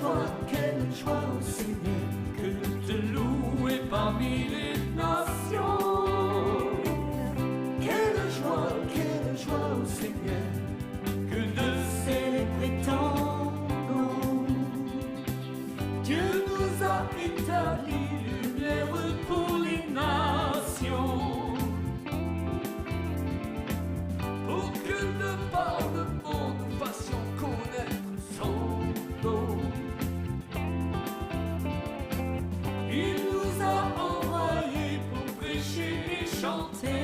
joie, ô Seigneur, que de te louer parmi les nations. Quelle joie, ô Seigneur, que de célébrer ton nom. Dieu nous a établi lumière pour les nations, pour que de par le monde nous fassions connaître son nom. Il nous a envoyés pour prêcher et chanter.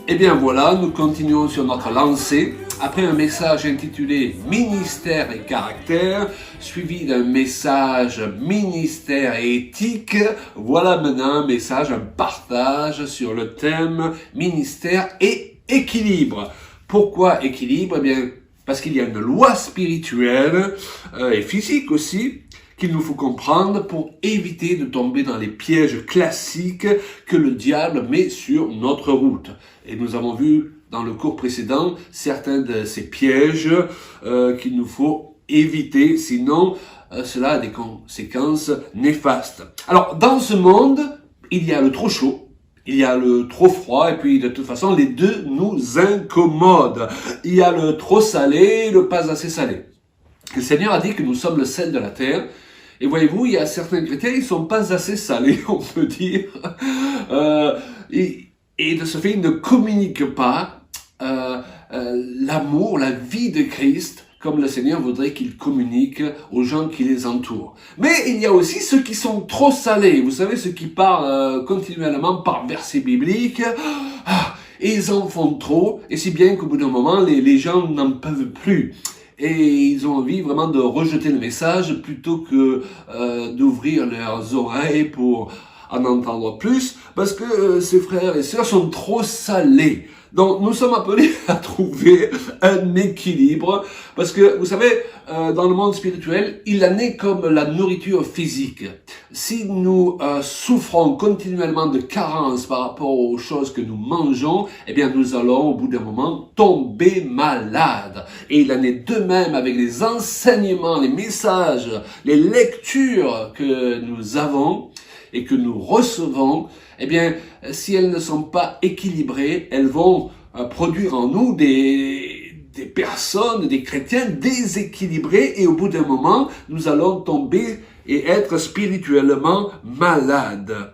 Et bien voilà, nous continuons sur notre lancée. Après un message intitulé « Ministère et caractère », suivi d'un message « Ministère et éthique », voilà maintenant un message, un partage sur le thème « Ministère et équilibre ». Pourquoi équilibre? Eh bien, parce qu'il y a une loi spirituelle et physique aussi qu'il nous faut comprendre pour éviter de tomber dans les pièges classiques que le diable met sur notre route. Et nous avons vu dans le cours précédent certains de ces pièges qu'il nous faut éviter, sinon cela a des conséquences néfastes. Alors, dans ce monde, il y a le trop chaud, il y a le trop froid, et puis de toute façon, les deux nous incommodent. Il y a le trop salé et le pas assez salé. Le Seigneur a dit que nous sommes le sel de la terre. Et voyez-vous, il y a certains chrétiens, ils sont pas assez salés, on peut dire. Et de ce fait, ils ne communiquent pas l'amour, la vie de Christ, comme le Seigneur voudrait qu'ils communiquent aux gens qui les entourent. Mais il y a aussi ceux qui sont trop salés. Vous savez, ceux qui parlent continuellement par versets bibliques. Et ils en font trop, et si bien qu'au bout d'un moment, les gens n'en peuvent plus. Et ils ont envie vraiment de rejeter le message plutôt que d'ouvrir leurs oreilles pour en entendre plus, parce que ces frères et sœurs sont trop salés. Donc nous sommes appelés à trouver un équilibre, parce que vous savez, dans le monde spirituel, il en est comme la nourriture physique. Si nous souffrons continuellement de carence par rapport aux choses que nous mangeons, eh bien nous allons au bout d'un moment tomber malades. Et il en est de même avec les enseignements, les messages, les lectures que nous avons et que nous recevons. Eh bien, si elles ne sont pas équilibrées, elles vont produire en nous des personnes, des chrétiens déséquilibrés, et au bout d'un moment, nous allons tomber et être spirituellement malades.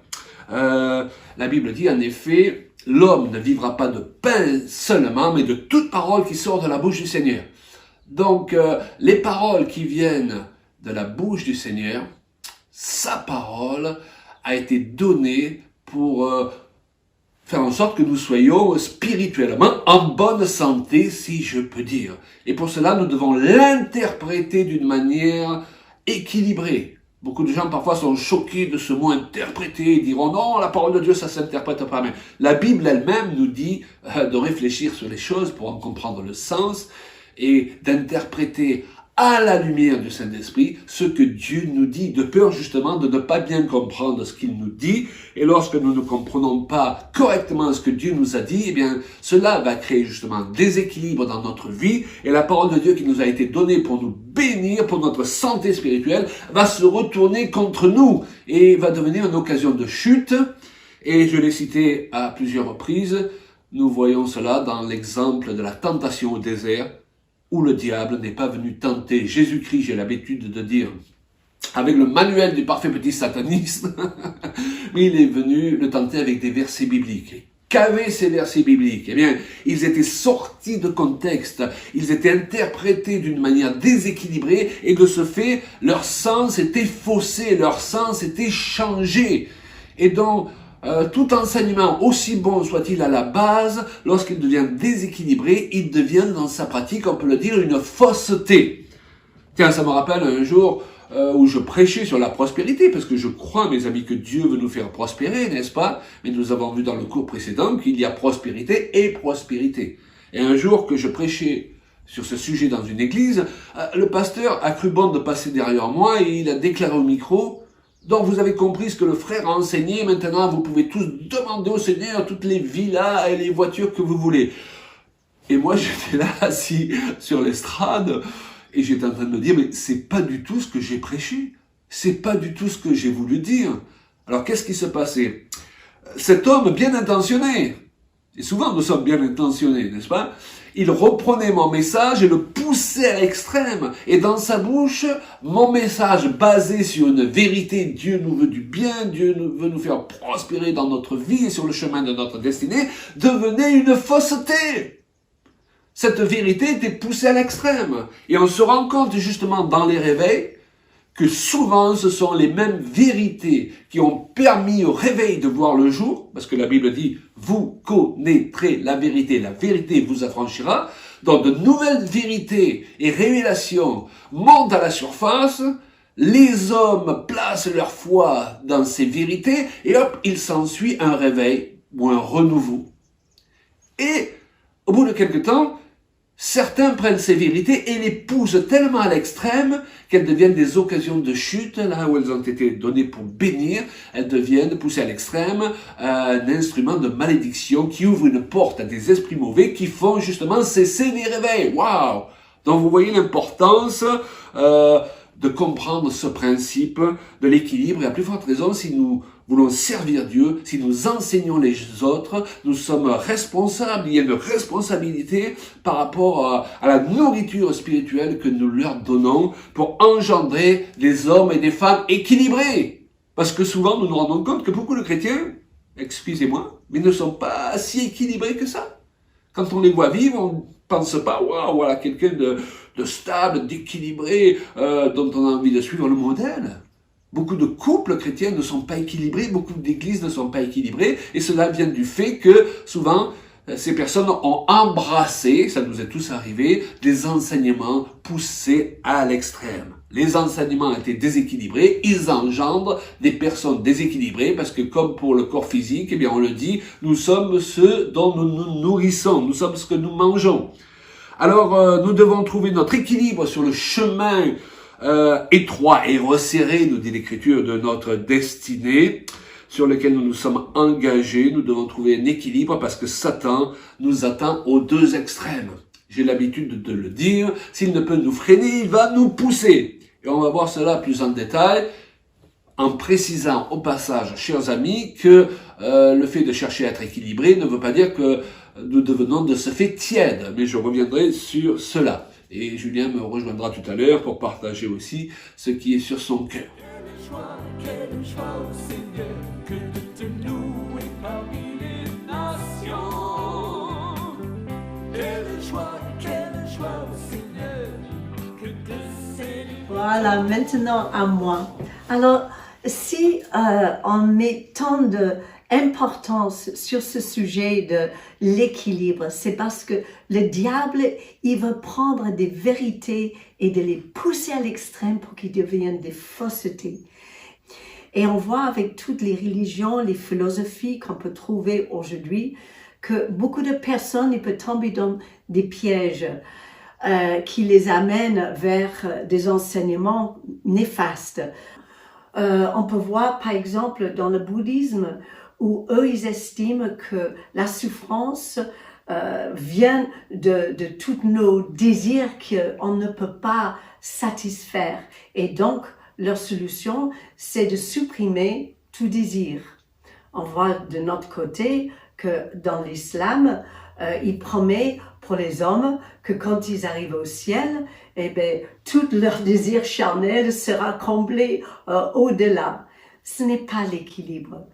La Bible dit en effet, l'homme ne vivra pas de pain seulement, mais de toute parole qui sort de la bouche du Seigneur. Donc, les paroles qui viennent de la bouche du Seigneur, sa parole a été donnée pour faire en sorte que nous soyons spirituellement en bonne santé, si je peux dire. Et pour cela, nous devons l'interpréter d'une manière équilibrée. Beaucoup de gens parfois sont choqués de ce mot interpréter, ils diront non, la parole de Dieu ça s'interprète pas. Mais la Bible elle-même nous dit de réfléchir sur les choses pour en comprendre le sens et d'interpréter à la lumière du Saint-Esprit ce que Dieu nous dit, de peur justement de ne pas bien comprendre ce qu'il nous dit. Et lorsque nous ne comprenons pas correctement ce que Dieu nous a dit, eh bien cela va créer justement un déséquilibre dans notre vie, et la parole de Dieu qui nous a été donnée pour nous bénir, pour notre santé spirituelle, va se retourner contre nous et va devenir une occasion de chute. Et je l'ai cité à plusieurs reprises, nous voyons cela dans l'exemple de la tentation au désert, où le diable n'est pas venu tenter Jésus-Christ, j'ai l'habitude de dire, avec le manuel du parfait petit satanisme, mais il est venu le tenter avec des versets bibliques. Qu'avaient ces versets bibliques? Eh bien, ils étaient sortis de contexte, ils étaient interprétés d'une manière déséquilibrée, et de ce fait, leur sens était faussé, leur sens était changé. Et donc, tout enseignement, aussi bon soit-il à la base, lorsqu'il devient déséquilibré, il devient dans sa pratique, on peut le dire, une fausseté. Tiens, ça me rappelle un jour où je prêchais sur la prospérité, parce que je crois, mes amis, que Dieu veut nous faire prospérer, n'est-ce pas? Mais nous avons vu dans le cours précédent qu'il y a prospérité et prospérité. Et un jour que je prêchais sur ce sujet dans une église, le pasteur a cru bon de passer derrière moi et il a déclaré au micro: donc vous avez compris ce que le frère a enseigné, maintenant vous pouvez tous demander au Seigneur toutes les villas et les voitures que vous voulez. Et moi j'étais là assis sur l'estrade, Et j'étais en train de me dire, mais c'est pas du tout ce que j'ai prêché. C'est pas du tout ce que j'ai voulu dire. Alors qu'est-ce qui se passait? Cet homme bien intentionné, et souvent nous sommes bien intentionnés, n'est-ce pas? Il reprenait mon message et le poussait à l'extrême. Et dans sa bouche, mon message basé sur une vérité, Dieu nous veut du bien, Dieu veut nous faire prospérer dans notre vie et sur le chemin de notre destinée, devenait une fausseté. Cette vérité était poussée à l'extrême. Et on se rend compte justement dans les réveils que souvent ce sont les mêmes vérités qui ont permis au réveil de voir le jour, parce que la Bible dit « Vous connaîtrez la vérité vous affranchira ». Donc de nouvelles vérités et révélations montent à la surface, les hommes placent leur foi dans ces vérités, et hop, il s'ensuit un réveil ou un renouveau. Et au bout de quelque temps, certains prennent ces vérités et les poussent tellement à l'extrême qu'elles deviennent des occasions de chute, là où elles ont été données pour bénir, elles deviennent poussées à l'extrême, un instrument de malédiction qui ouvre une porte à des esprits mauvais qui font justement cesser les réveils. Waouh! Donc vous voyez l'importance de comprendre ce principe de l'équilibre, et à plus forte raison si nous voulons servir Dieu, si nous enseignons les autres, nous sommes responsables, il y a une responsabilité par rapport à la nourriture spirituelle que nous leur donnons pour engendrer des hommes et des femmes équilibrés. Parce que souvent nous nous rendons compte que beaucoup de chrétiens, excusez-moi, mais ne sont pas si équilibrés que ça. Quand on les voit vivre, on ne pense pas, waouh, voilà quelqu'un de stable, d'équilibré, dont on a envie de suivre le modèle. Beaucoup de couples chrétiens ne sont pas équilibrés, beaucoup d'églises ne sont pas équilibrées, et cela vient du fait que souvent ces personnes ont embrassé, ça nous est tous arrivé, des enseignements poussés à l'extrême. Les enseignements étaient déséquilibrés, ils engendrent des personnes déséquilibrées, parce que comme pour le corps physique, eh bien on le dit, nous sommes ceux dont nous nous nourrissons, nous sommes ce que nous mangeons. Alors nous devons trouver notre équilibre sur le chemin étroit et resserré, nous dit l'Écriture, de notre destinée, sur lequel nous nous sommes engagés. Nous devons trouver un équilibre parce que Satan nous attend aux deux extrêmes. J'ai l'habitude de le dire, s'il ne peut nous freiner, il va nous pousser. Et on va voir cela plus en détail, en précisant au passage, chers amis, que le fait de chercher à être équilibré ne veut pas dire que nous devenons de ce fait tièdes, mais je reviendrai sur cela. Et Julien me rejoindra tout à l'heure pour partager aussi ce qui est sur son cœur. Quelle joie au Seigneur que de te louer parmi les nations. Quelle joie au Seigneur que de célébrer. Voilà, maintenant à moi. Alors, si on met tant d'importance sur ce sujet de l'équilibre, c'est parce que le diable, il veut prendre des vérités et de les pousser à l'extrême pour qu'ils deviennent des faussetés. Et on voit avec toutes les religions, les philosophies qu'on peut trouver aujourd'hui, que beaucoup de personnes, ils peuvent tomber dans des pièges qui les amènent vers des enseignements néfastes. On peut voir par exemple dans le bouddhisme où eux ils estiment que la souffrance vient de tous nos désirs qu'on ne peut pas satisfaire. Et donc leur solution c'est de supprimer tout désir. On voit de notre côté que dans l'islam, il promet pour les hommes que quand ils arrivent au ciel, eh bien, tout leur désir charnel sera comblé au-delà. Ce n'est pas l'équilibre.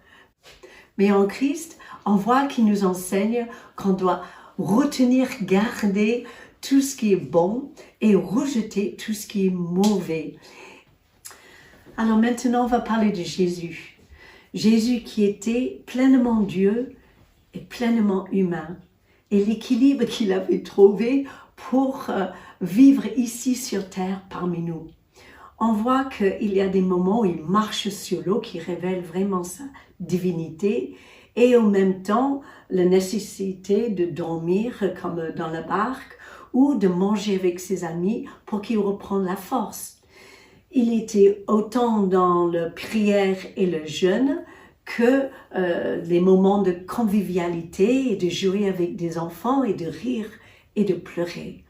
Mais en Christ, on voit qu'il nous enseigne qu'on doit retenir, garder tout ce qui est bon et rejeter tout ce qui est mauvais. Alors maintenant, on va parler de Jésus. Jésus qui était pleinement Dieu et pleinement humain. Et l'équilibre qu'il avait trouvé pour vivre ici sur terre parmi nous. On voit qu'il y a des moments où il marche sur l'eau qui révèlent vraiment sa divinité et en même temps la nécessité de dormir comme dans la barque ou de manger avec ses amis pour qu'il reprenne la force. Il était autant dans la prière et le jeûne que les moments de convivialité et de jouer avec des enfants et de rire et de pleurer.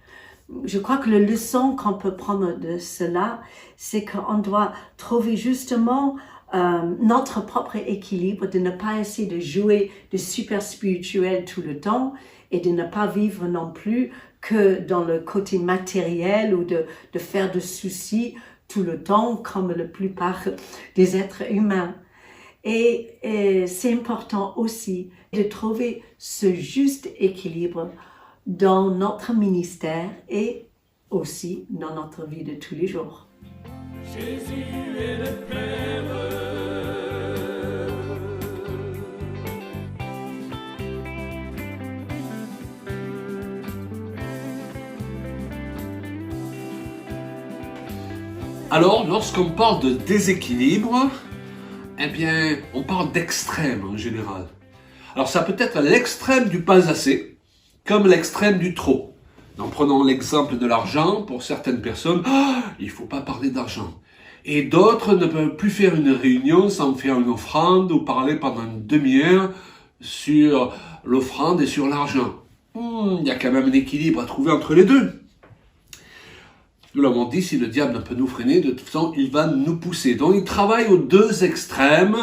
je crois que la leçon qu'on peut prendre de cela, c'est qu'on doit trouver justement notre propre équilibre, de ne pas essayer de jouer de super spirituel tout le temps et de ne pas vivre non plus que dans le côté matériel ou de faire de soucis tout le temps comme la plupart des êtres humains. Et c'est important aussi de trouver ce juste équilibre dans notre ministère et aussi dans notre vie de tous les jours. Jésus est le Père. Alors, lorsqu'on parle de déséquilibre, eh bien, on parle d'extrême en général. Alors, ça peut être l'extrême du pas assez, comme l'extrême du trop. Donc, prenons l'exemple de l'argent. Pour certaines personnes, il ne faut pas parler d'argent. Et d'autres ne peuvent plus faire une réunion sans faire une offrande ou parler pendant une demi-heure sur l'offrande et sur l'argent. Il y a quand même un équilibre à trouver entre les deux. Nous l'avons dit, si le diable peut nous freiner, de toute façon, il va nous pousser. Donc, il travaille aux deux extrêmes.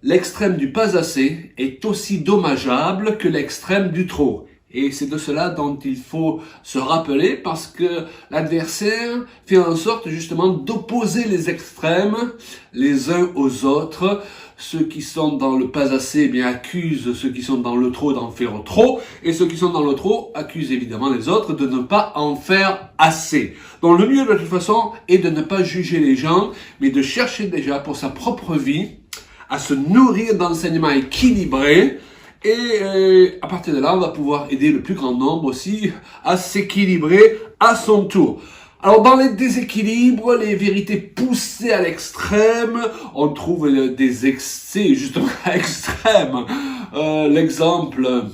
L'extrême du pas assez est aussi dommageable que l'extrême du trop. Et c'est de cela dont il faut se rappeler parce que l'adversaire fait en sorte justement d'opposer les extrêmes les uns aux autres. Ceux qui sont dans le pas assez, eh bien, accusent ceux qui sont dans le trop d'en faire trop. Et ceux qui sont dans le trop accusent évidemment les autres de ne pas en faire assez. Donc le mieux de toute façon est de ne pas juger les gens, mais de chercher déjà pour sa propre vie à se nourrir d'enseignements équilibrés. Et à partir de là, on va pouvoir aider le plus grand nombre aussi à s'équilibrer à son tour. Alors dans les déséquilibres, les vérités poussées à l'extrême, on trouve des excès justement extrêmes. L'exemple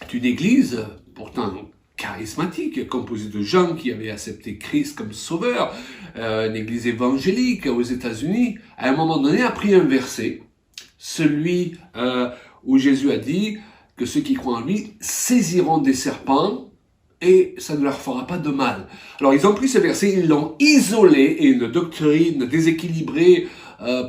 d'une église, pourtant charismatique, composée de gens qui avaient accepté Christ comme sauveur, une église évangélique aux États-Unis, à un moment donné a pris un verset, celui où Jésus a dit que ceux qui croient en lui saisiront des serpents et ça ne leur fera pas de mal. Alors ils ont pris ce verset, ils l'ont isolé, et une doctrine déséquilibrée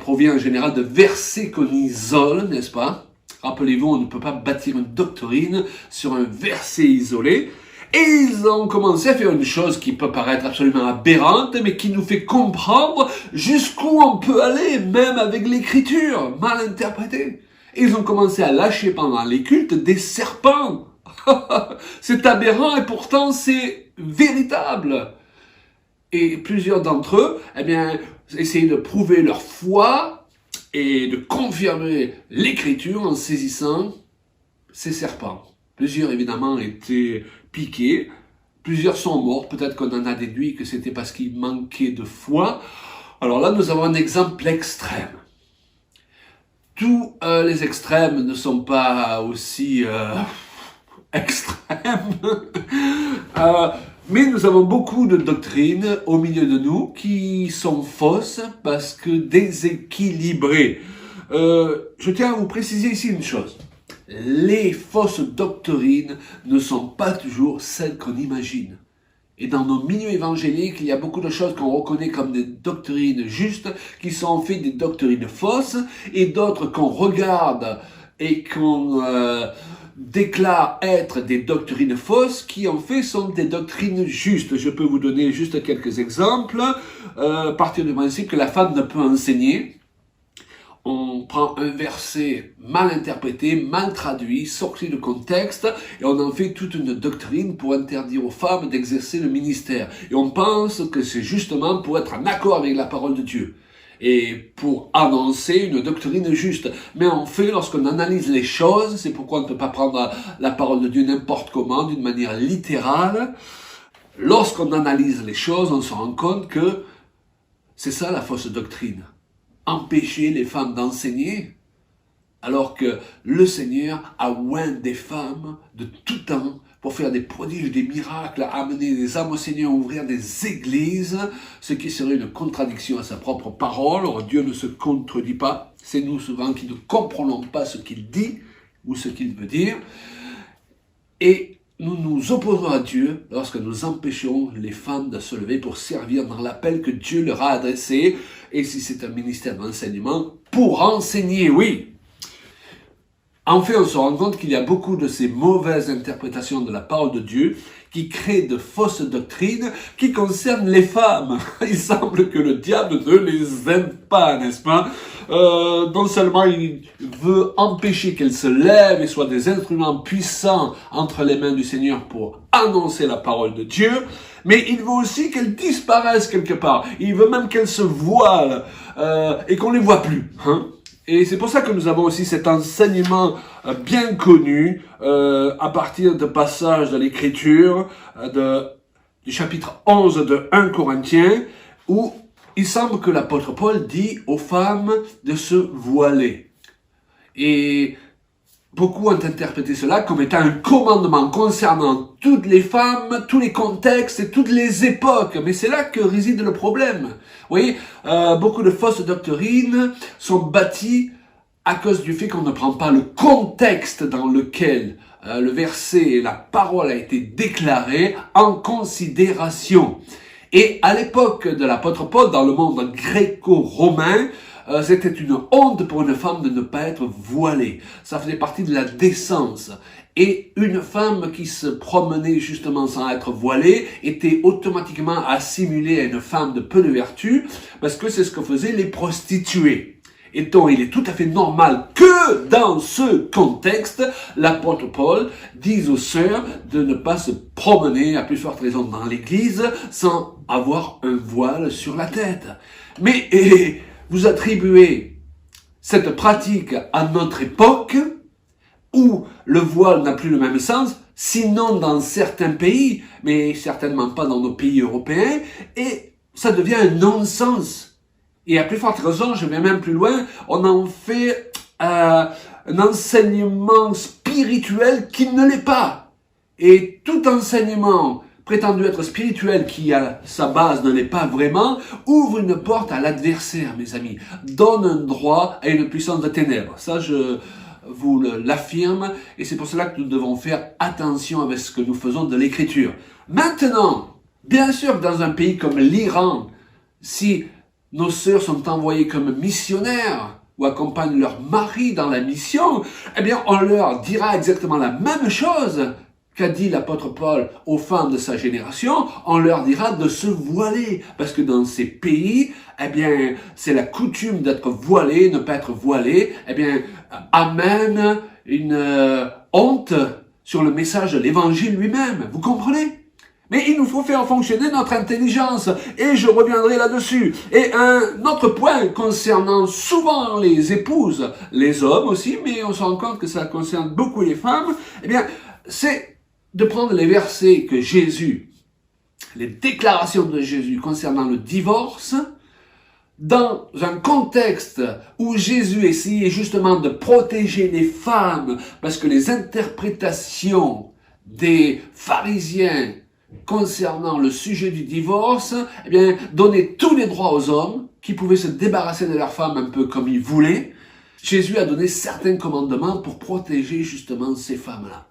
provient en général de versets qu'on isole, n'est-ce pas? Rappelez-vous, on ne peut pas bâtir une doctrine sur un verset isolé. Et ils ont commencé à faire une chose qui peut paraître absolument aberrante, mais qui nous fait comprendre jusqu'où on peut aller, même avec l'écriture, mal interprétée. Et ils ont commencé à lâcher pendant les cultes des serpents. C'est aberrant et pourtant c'est véritable. Et plusieurs d'entre eux, eh bien, essayaient de prouver leur foi et de confirmer l'écriture en saisissant ces serpents. Plusieurs évidemment étaient piqués, plusieurs sont morts, peut-être qu'on en a déduit que c'était parce qu'ils manquaient de foi. Alors là, nous avons un exemple extrême. Tous les extrêmes ne sont pas aussi extrêmes, mais nous avons beaucoup de doctrines au milieu de nous qui sont fausses parce que déséquilibrées. Je tiens à vous préciser ici une chose. Les fausses doctrines ne sont pas toujours celles qu'on imagine. Et dans nos milieux évangéliques, il y a beaucoup de choses qu'on reconnaît comme des doctrines justes, qui sont en fait des doctrines fausses, et d'autres qu'on regarde et qu'on déclare être des doctrines fausses, qui en fait sont des doctrines justes. Je peux vous donner juste quelques exemples. À partir du principe que la femme ne peut enseigner, on prend un verset mal interprété, mal traduit, sorti de contexte, et on en fait toute une doctrine pour interdire aux femmes d'exercer le ministère. Et on pense que c'est justement pour être en accord avec la parole de Dieu, et pour annoncer une doctrine juste. Mais en fait, lorsqu'on analyse les choses, c'est pourquoi on ne peut pas prendre la parole de Dieu n'importe comment, d'une manière littérale. Lorsqu'on analyse les choses, on se rend compte que c'est ça la fausse doctrine. Empêcher les femmes d'enseigner, alors que le Seigneur a oint des femmes de tout temps pour faire des prodiges, des miracles, amener des âmes au Seigneur, ouvrir des églises, ce qui serait une contradiction à sa propre parole. Or, Dieu ne se contredit pas. C'est nous souvent qui ne comprenons pas ce qu'il dit ou ce qu'il veut dire. Et nous nous opposons à Dieu lorsque nous empêchons les femmes de se lever pour servir dans l'appel que Dieu leur a adressé. Et si c'est un ministère d'enseignement, pour enseigner, oui. En fait, on se rend compte qu'il y a beaucoup de ces mauvaises interprétations de la parole de Dieu qui créent de fausses doctrines qui concernent les femmes. Il semble que le diable ne les aime pas, n'est-ce pas? Non seulement il veut empêcher qu'elles se lèvent et soient des instruments puissants entre les mains du Seigneur pour annoncer la parole de Dieu, mais il veut aussi qu'elles disparaissent quelque part. Il veut même qu'elles se voilent et qu'on les voit plus. Et c'est pour ça que nous avons aussi cet enseignement bien connu à partir de passages de l'Écriture du chapitre 11 de 1 Corinthiens où il semble que l'apôtre Paul dit aux femmes de se voiler. Et beaucoup ont interprété cela comme étant un commandement concernant toutes les femmes, tous les contextes et toutes les époques. Mais c'est là que réside le problème. Vous voyez, beaucoup de fausses doctrines sont bâties à cause du fait qu'on ne prend pas le contexte dans lequel le verset et la parole a été déclarée en considération. Et à l'époque de l'apôtre Paul, dans le monde gréco-romain, c'était une honte pour une femme de ne pas être voilée. Ça faisait partie de la décence. Et une femme qui se promenait justement sans être voilée était automatiquement assimilée à une femme de peu de vertu, parce que c'est ce que faisaient les prostituées. Et donc, il est tout à fait normal que dans ce contexte, l'apôtre Paul dise aux sœurs de ne pas se promener, à plus forte raison dans l'église, sans avoir un voile sur la tête. Mais vous attribuez cette pratique à notre époque, où le voile n'a plus le même sens, sinon dans certains pays, mais certainement pas dans nos pays européens, et ça devient un non-sens. Et à plus forte raison, je vais même plus loin, on en fait un enseignement spirituel qui ne l'est pas. Et tout enseignement prétendu être spirituel qui à sa base ne l'est pas vraiment, ouvre une porte à l'adversaire, mes amis, donne un droit à une puissance de ténèbres. Ça, je vous l'affirme, et c'est pour cela que nous devons faire attention avec ce que nous faisons de l'écriture. Maintenant, bien sûr, dans un pays comme l'Iran, si nos sœurs sont envoyées comme missionnaires ou accompagnent leur mari dans la mission, eh bien, on leur dira exactement la même chose qu'a dit l'apôtre Paul aux femmes de sa génération. On leur dira de se voiler, parce que dans ces pays, eh bien, c'est la coutume d'être voilé, ne pas être voilé, eh bien, amène une honte sur le message de l'évangile lui-même. Vous comprenez? Mais il nous faut faire fonctionner notre intelligence, et je reviendrai là-dessus. Et un autre point concernant souvent les épouses, les hommes aussi, mais on se rend compte que ça concerne beaucoup les femmes, eh bien, c'est de prendre les versets que Jésus, les déclarations de Jésus concernant le divorce, dans un contexte où Jésus essayait justement de protéger les femmes, parce que les interprétations des pharisiens concernant le sujet du divorce, eh bien, donner tous les droits aux hommes qui pouvaient se débarrasser de leurs femmes un peu comme ils voulaient. Jésus a donné certains commandements pour protéger justement ces femmes-là.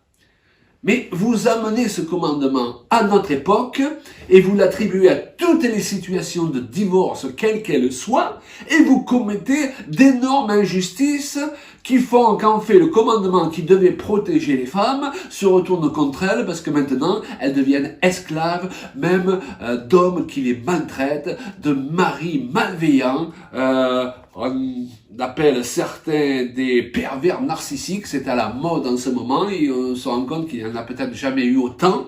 Mais vous amenez ce commandement à notre époque et vous l'attribuez à toutes les situations de divorce, quelles qu'elles soient, et vous commettez d'énormes injustices qui font qu'en fait le commandement qui devait protéger les femmes se retourne contre elles parce que maintenant elles deviennent esclaves, même d'hommes qui les maltraitent, de maris malveillants. On appelle certains des pervers narcissiques, c'est à la mode en ce moment, et on se rend compte qu'il n'y en a peut-être jamais eu autant.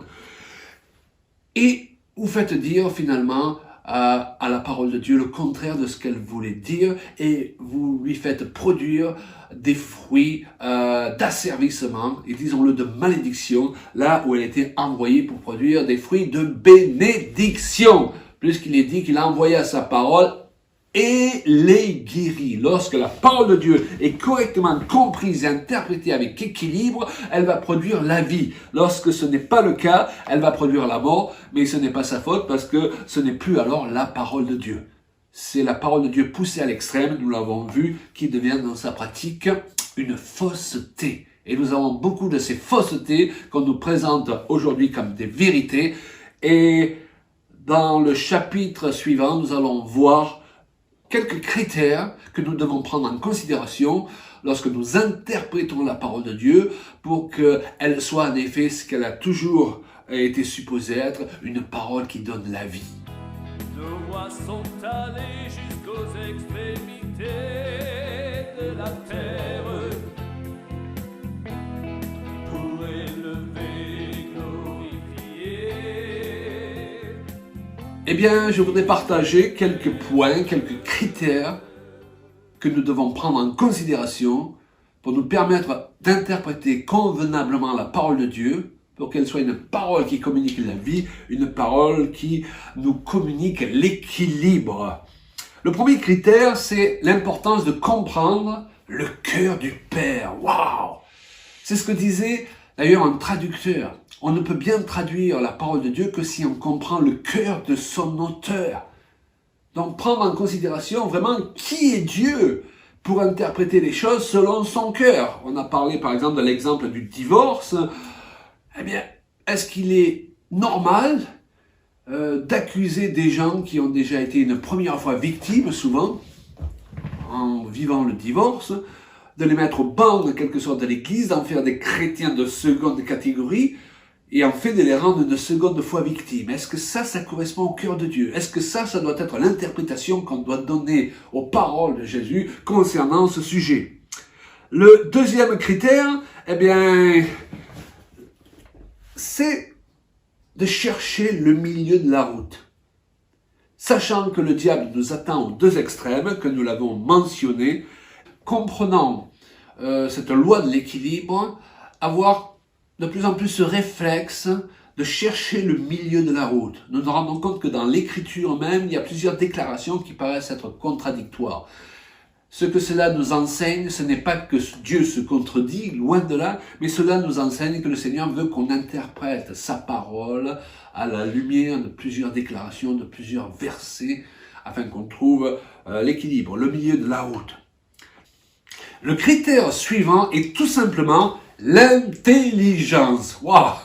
Et vous faites dire finalement à la parole de Dieu le contraire de ce qu'elle voulait dire, et vous lui faites produire des fruits d'asservissement, et disons-le de malédiction, là où elle était envoyée pour produire des fruits de bénédiction, puisqu'il est dit qu'il a envoyé à sa parole et les guérit. Lorsque la parole de Dieu est correctement comprise et interprétée avec équilibre, elle va produire la vie. Lorsque ce n'est pas le cas, elle va produire la mort, mais ce n'est pas sa faute parce que ce n'est plus alors la parole de Dieu. C'est la parole de Dieu poussée à l'extrême, nous l'avons vu, qui devient dans sa pratique une fausseté. Et nous avons beaucoup de ces faussetés qu'on nous présente aujourd'hui comme des vérités. Et dans le chapitre suivant, nous allons voir quelques critères que nous devons prendre en considération lorsque nous interprétons la parole de Dieu pour qu'elle soit en effet ce qu'elle a toujours été supposée être, une parole qui donne la vie. Nos voix sont allées jusqu'aux extrémités de la terre pour élever, glorifier. Eh bien, je voudrais partager quelques points, quelques critères que nous devons prendre en considération pour nous permettre d'interpréter convenablement la parole de Dieu, pour qu'elle soit une parole qui communique la vie, une parole qui nous communique l'équilibre. Le premier critère, c'est l'importance de comprendre le cœur du Père. Waouh! C'est ce que disait d'ailleurs un traducteur. On ne peut bien traduire la parole de Dieu que si on comprend le cœur de son auteur. Donc prendre en considération vraiment qui est Dieu pour interpréter les choses selon son cœur. On a parlé par exemple de l'exemple du divorce. Eh bien, est-ce qu'il est normal d'accuser des gens qui ont déjà été une première fois victimes, souvent, en vivant le divorce, de les mettre au banc en quelque sorte de l'Église, d'en faire des chrétiens de seconde catégorie, et en fait de les rendre une seconde fois victimes? Est-ce que ça correspond au cœur de Dieu? Est-ce que ça doit être l'interprétation qu'on doit donner aux paroles de Jésus concernant ce sujet? Le deuxième critère, eh bien, c'est de chercher le milieu de la route. Sachant que le diable nous attend aux deux extrêmes, que nous l'avons mentionné, comprenant cette loi de l'équilibre, avoir de plus en plus ce réflexe de chercher le milieu de la route. Nous nous rendons compte que dans l'écriture même, il y a plusieurs déclarations qui paraissent être contradictoires. Ce que cela nous enseigne, ce n'est pas que Dieu se contredit, loin de là, mais cela nous enseigne que le Seigneur veut qu'on interprète sa parole à la lumière de plusieurs déclarations, de plusieurs versets, afin qu'on trouve l'équilibre, le milieu de la route. Le critère suivant est tout simplement l'intelligence. Waouh!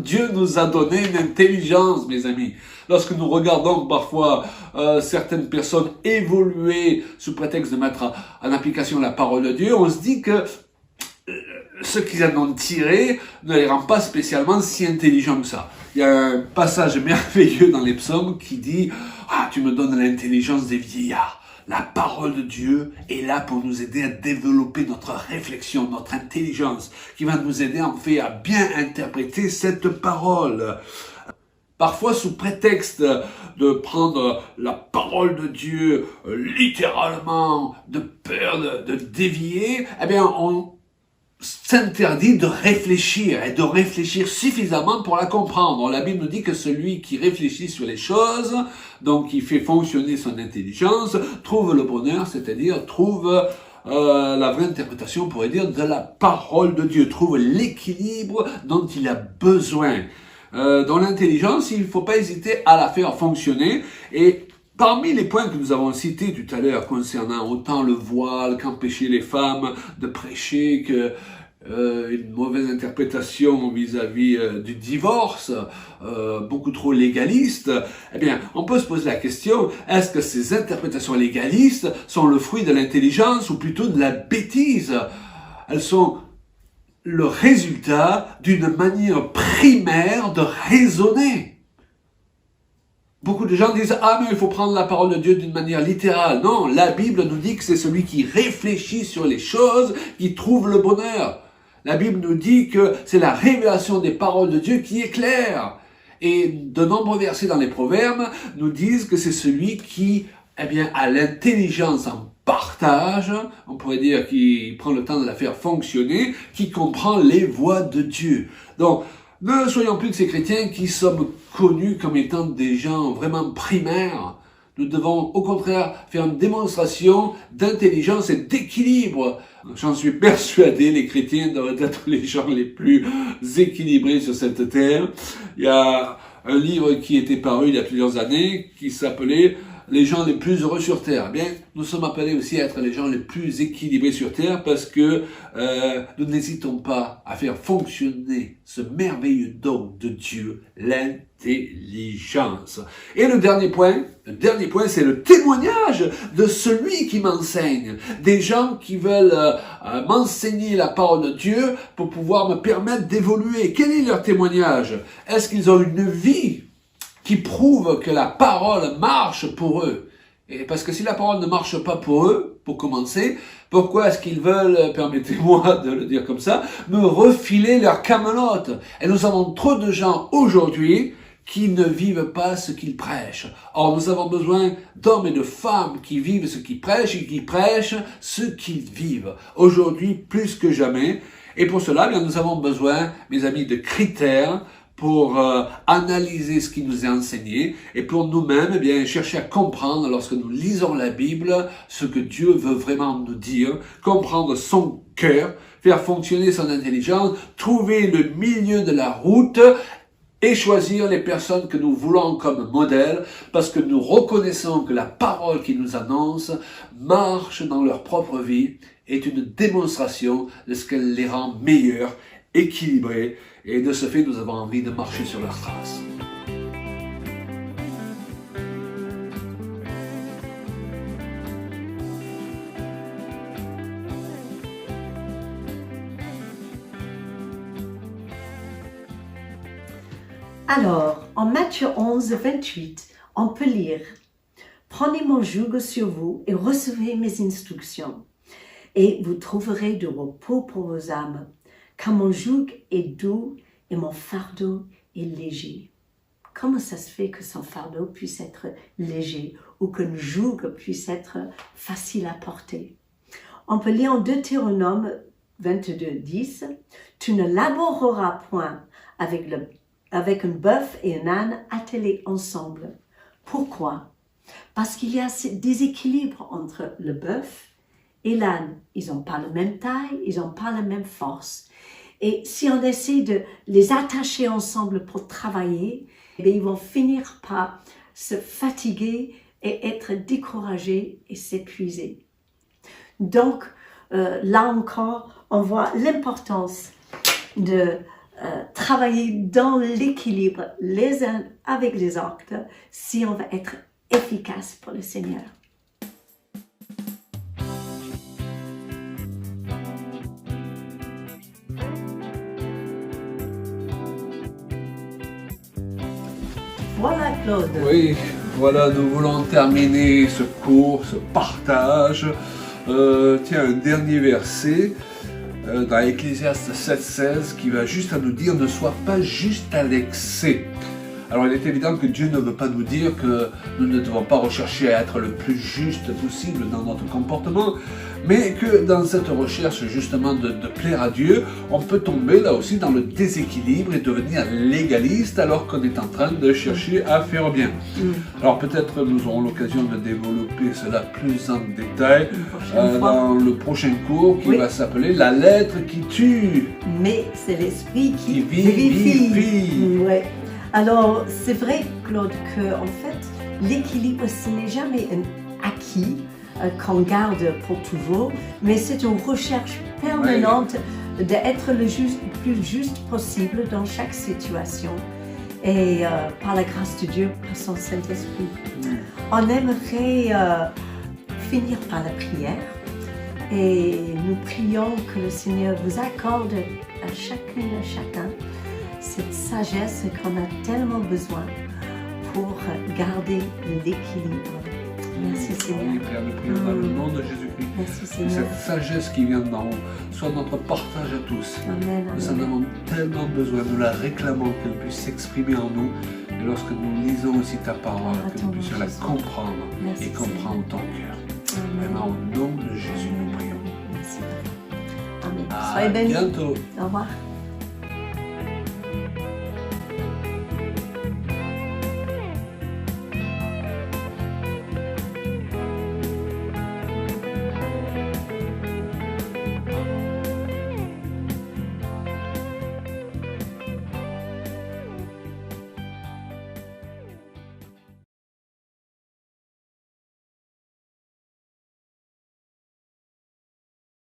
Dieu nous a donné une intelligence, mes amis. Lorsque nous regardons parfois certaines personnes évoluer sous prétexte de mettre en application la parole de Dieu, on se dit que ce qu'ils en ont tiré ne les rend pas spécialement si intelligents que ça. Il y a un passage merveilleux dans les psaumes qui dit « Ah, tu me donnes l'intelligence des vieillards ». La parole de Dieu est là pour nous aider à développer notre réflexion, notre intelligence, qui va nous aider en fait à bien interpréter cette parole. Parfois, sous prétexte de prendre la parole de Dieu littéralement, de peur de dévier, eh bien, on s'interdit de réfléchir et de réfléchir suffisamment pour la comprendre. La Bible nous dit que celui qui réfléchit sur les choses, donc qui fait fonctionner son intelligence, trouve le bonheur, c'est-à-dire trouve la vraie interprétation, on pourrait dire, de la parole de Dieu, trouve l'équilibre dont il a besoin. Dans l'intelligence, il ne faut pas hésiter à la faire fonctionner. Et parmi les points que nous avons cités tout à l'heure concernant autant le voile qu'empêcher les femmes de prêcher, que une mauvaise interprétation vis-à-vis du divorce, beaucoup trop légaliste, eh bien, on peut se poser la question, est-ce que ces interprétations légalistes sont le fruit de l'intelligence ou plutôt de la bêtise? Elles sont le résultat d'une manière primaire de raisonner. Beaucoup de gens disent « Ah, mais il faut prendre la parole de Dieu d'une manière littérale. » Non, la Bible nous dit que c'est celui qui réfléchit sur les choses qui trouve le bonheur. La Bible nous dit que c'est la révélation des paroles de Dieu qui est claire. Et de nombreux versets dans les Proverbes nous disent que c'est celui qui, eh bien, a l'intelligence en partage, on pourrait dire qui prend le temps de la faire fonctionner, qui comprend les voies de Dieu. Donc, ne soyons plus que ces chrétiens qui sommes connus comme étant des gens vraiment primaires. Nous devons au contraire faire une démonstration d'intelligence et d'équilibre. J'en suis persuadé, les chrétiens doivent être les gens les plus équilibrés sur cette terre. Il y a un livre qui était paru il y a plusieurs années qui s'appelait les gens les plus heureux sur Terre? Eh bien, nous sommes appelés aussi à être les gens les plus équilibrés sur Terre parce que nous n'hésitons pas à faire fonctionner ce merveilleux don de Dieu, l'intelligence. Et le dernier point, c'est le témoignage de celui qui m'enseigne. Des gens qui veulent m'enseigner la parole de Dieu pour pouvoir me permettre d'évoluer. Quel est leur témoignage? Est-ce qu'ils ont une vie qui prouve que la parole marche pour eux? Et parce que si la parole ne marche pas pour eux, pour commencer, pourquoi est-ce qu'ils veulent, permettez-moi de le dire comme ça, me refiler leur camelote? Et nous avons trop de gens aujourd'hui qui ne vivent pas ce qu'ils prêchent. Or, nous avons besoin d'hommes et de femmes qui vivent ce qu'ils prêchent et qui prêchent ce qu'ils vivent. Aujourd'hui, plus que jamais. Et pour cela, bien, nous avons besoin, mes amis, de critères pour analyser ce qui nous est enseigné et pour nous-mêmes, eh bien, chercher à comprendre, lorsque nous lisons la Bible, ce que Dieu veut vraiment nous dire, comprendre son cœur, faire fonctionner son intelligence, trouver le milieu de la route et choisir les personnes que nous voulons comme modèles, parce que nous reconnaissons que la parole qui nous annonce marche dans leur propre vie, est une démonstration de ce qu'elle les rend meilleurs, équilibrés, et de ce fait, nous avons envie de marcher sur leurs traces. Alors, en Matthieu 11, 28, on peut lire « Prenez mon joug sur vous et recevez mes instructions, et vous trouverez du repos pour vos âmes, car mon joug est doux et mon fardeau est léger. » Comment ça se fait que son fardeau puisse être léger ou qu'un joug puisse être facile à porter? On peut lire en Deutéronome 22, 10 « Tu ne laboreras point avec un bœuf et un âne attelés ensemble. » Pourquoi? Parce qu'il y a ce déséquilibre entre le bœuf et l'âne. Ils n'ont pas la même taille, ils n'ont pas la même force. Et si on essaie de les attacher ensemble pour travailler, eh bien, ils vont finir par se fatiguer et être découragés et s'épuiser. Donc, là encore, on voit l'importance de travailler dans l'équilibre les uns avec les autres si on veut être efficace pour le Seigneur. Voilà Claude. Oui, voilà, nous voulons terminer ce cours, ce partage. Tiens, un dernier verset dans Ecclésiaste 7,16 qui va juste à nous dire « Ne sois pas juste à l'excès ». Alors il est évident que Dieu ne veut pas nous dire que nous ne devons pas rechercher à être le plus juste possible dans notre comportement, mais que dans cette recherche justement de plaire à Dieu, on peut tomber là aussi dans le déséquilibre et devenir légaliste alors qu'on est en train de chercher à faire bien. Alors peut-être nous aurons l'occasion de développer cela plus en détail dans le prochain cours qui va s'appeler « La lettre qui tue ». Mais c'est l'esprit qui vivifie. Ouais. Alors, c'est vrai, Claude, que en fait, l'équilibre, ce n'est jamais un acquis qu'on garde pour toujours, mais c'est une recherche permanente d'être le plus juste possible dans chaque situation. Et par la grâce de Dieu, par son Saint-Esprit. On aimerait finir par la prière. Et nous prions que le Seigneur vous accorde à chacune et à chacun cette sagesse qu'on a tellement besoin pour garder l'équilibre. Merci Seigneur. Oui, Père, nous prions dans le nom de Jésus-Christ. Merci Que Seigneur. cette sagesse qui vient d'en haut soit notre partage à tous. Amen, Nous en amen. avons tellement besoin, nous la réclamons, qu'elle puisse s'exprimer en nous. Et lorsque nous lisons aussi ta parole, que nous puissions la comprendre Merci, et comprendre ton cœur. Amen. Vraiment, au nom de Jésus, nous prions. Merci Père. Amen. À Soyez bénis. bientôt. Au revoir.